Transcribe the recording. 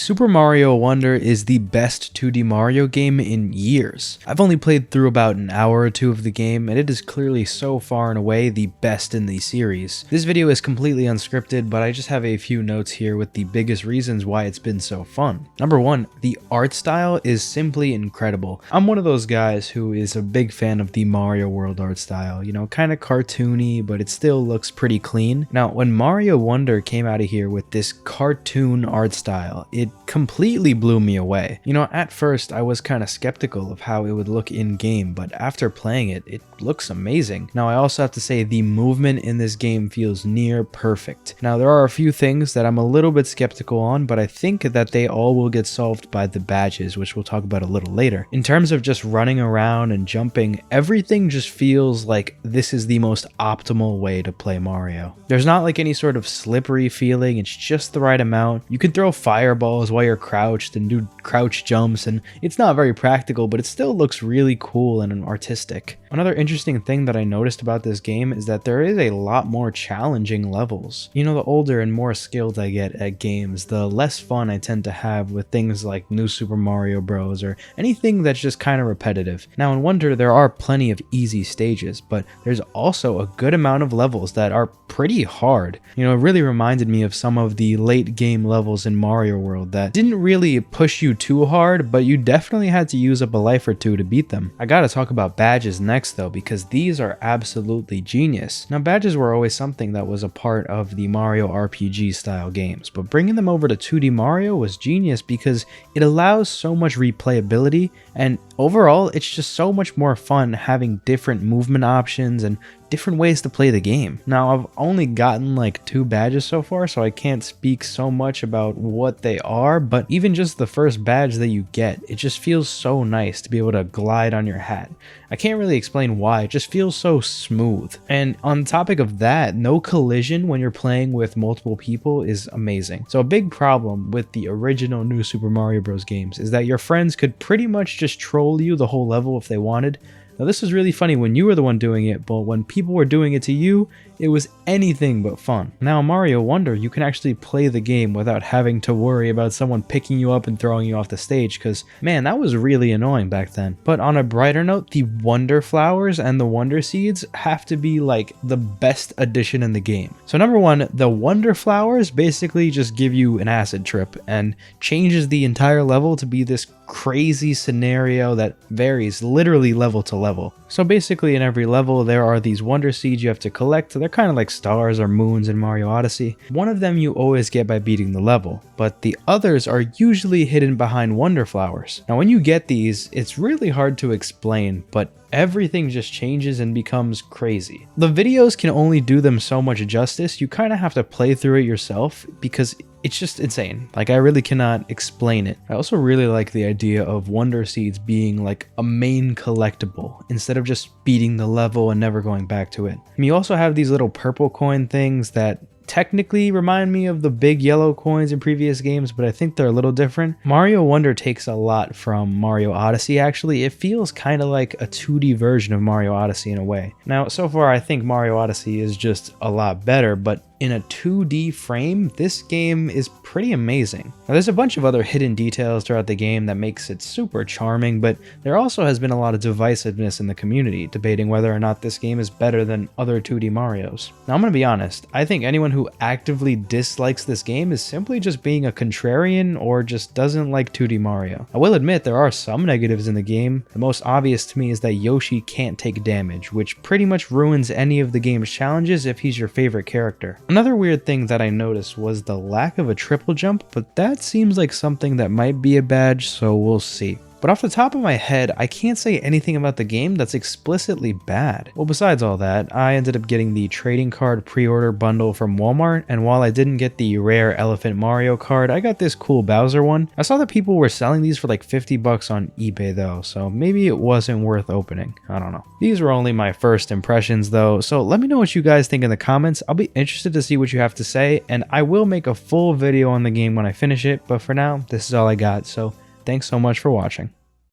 Super Mario Wonder is the best 2D Mario game in years. I've only played through about an hour or two of the game, and it is clearly so far and away the best in the series. This video is completely unscripted, but I just have a few notes here with the biggest reasons why it's been so fun. Number one, the art style is simply incredible. I'm one of those guys who is a big fan of the Mario World art style, you know, kind of cartoony, but it still looks pretty clean. Now, when Mario Wonder came out of here with this cartoon art style, it completely blew me away. You know, at first I was kind of skeptical of how it would look in game, but after playing it, it looks amazing. Now I also have to say the movement in this game feels near perfect. Now there are a few things that I'm a little bit skeptical on, but I think that they all will get solved by the badges, which we'll talk about a little later. In terms of just running around and jumping, everything just feels like this is the most optimal way to play Mario. There's not like any sort of slippery feeling, it's just the right amount. You can throw fireballs while you're crouched and do crouch jumps, and it's not very practical, but it still looks really cool and artistic. Another interesting thing that I noticed about this game is that there is a lot more challenging levels. You know, the older and more skilled I get at games, the less fun I tend to have with things like New Super Mario Bros. Or anything that's just kind of repetitive. Now in Wonder there are plenty of easy stages, but there's also a good amount of levels that are pretty hard. You know, it really reminded me of some of the late game levels in Mario World that didn't really push you too hard, but you definitely had to use up a life or two to beat them. I gotta talk about badges next though, because these are absolutely genius. Now badges were always something that was a part of the Mario RPG style games, but bringing them over to 2D Mario was genius because it allows so much replayability, and overall it's just so much more fun having different movement options and different ways to play the game. Now I've only gotten like 2 badges so far, so I can't speak so much about what they are, but even just the first badge that you get, it just feels so nice to be able to glide on your hat. I can't really explain why, it just feels so smooth. And on the topic of that, no collision when you're playing with multiple people is amazing. So a big problem with the original New Super Mario Bros. Games is that your friends could pretty much just troll you the whole level if they wanted. Now this was really funny when you were the one doing it, but when people were doing it to you, it was anything but fun. Now in Mario Wonder, you can actually play the game without having to worry about someone picking you up and throwing you off the stage, because man, that was really annoying back then. But on a brighter note, the Wonder Flowers and the Wonder Seeds have to be like the best addition in the game. So number one, the Wonder Flowers basically just give you an acid trip and changes the entire level to be this crazy scenario that varies literally level to level. So basically in every level there are these Wonder Seeds you have to collect. They're kind of like stars or moons in Mario Odyssey. One of them you always get by beating the level, but the others are usually hidden behind Wonder Flowers. Now when you get these, it's really hard to explain, but everything just changes and becomes crazy. The videos can only do them so much justice, you kind of have to play through it yourself because it's just insane. Like I really cannot explain it. I also really like the idea of Wonder Seeds being like a main collectible instead of just beating the level and never going back to it. And you also have these little purple coin things that technically remind me of the big yellow coins in previous games, but I think they're a little different. Mario Wonder takes a lot from Mario Odyssey actually. It feels kind of like a 2D version of Mario Odyssey in a way. Now so far I think Mario Odyssey is just a lot better, but in a 2D frame, this game is pretty amazing. Now there's a bunch of other hidden details throughout the game that makes it super charming, but there also has been a lot of divisiveness in the community, debating whether or not this game is better than other 2D Marios. Now I'm gonna be honest, I think anyone who actively dislikes this game is simply just being a contrarian or just doesn't like 2D Mario. I will admit there are some negatives in the game. The most obvious to me is that Yoshi can't take damage, which pretty much ruins any of the game's challenges if he's your favorite character. Another weird thing that I noticed was the lack of a triple jump, but that seems like something that might be a badge, so we'll see. But off the top of my head, I can't say anything about the game that's explicitly bad. Well, besides all that, I ended up getting the trading card pre-order bundle from Walmart, and while I didn't get the rare Elephant Mario card, I got this cool Bowser one. I saw that people were selling these for like 50 bucks on eBay though, so maybe it wasn't worth opening. I don't know. These were only my first impressions though, so let me know what you guys think in the comments. I'll be interested to see what you have to say, and I will make a full video on the game when I finish it, but for now, this is all I got, so thanks so much for watching.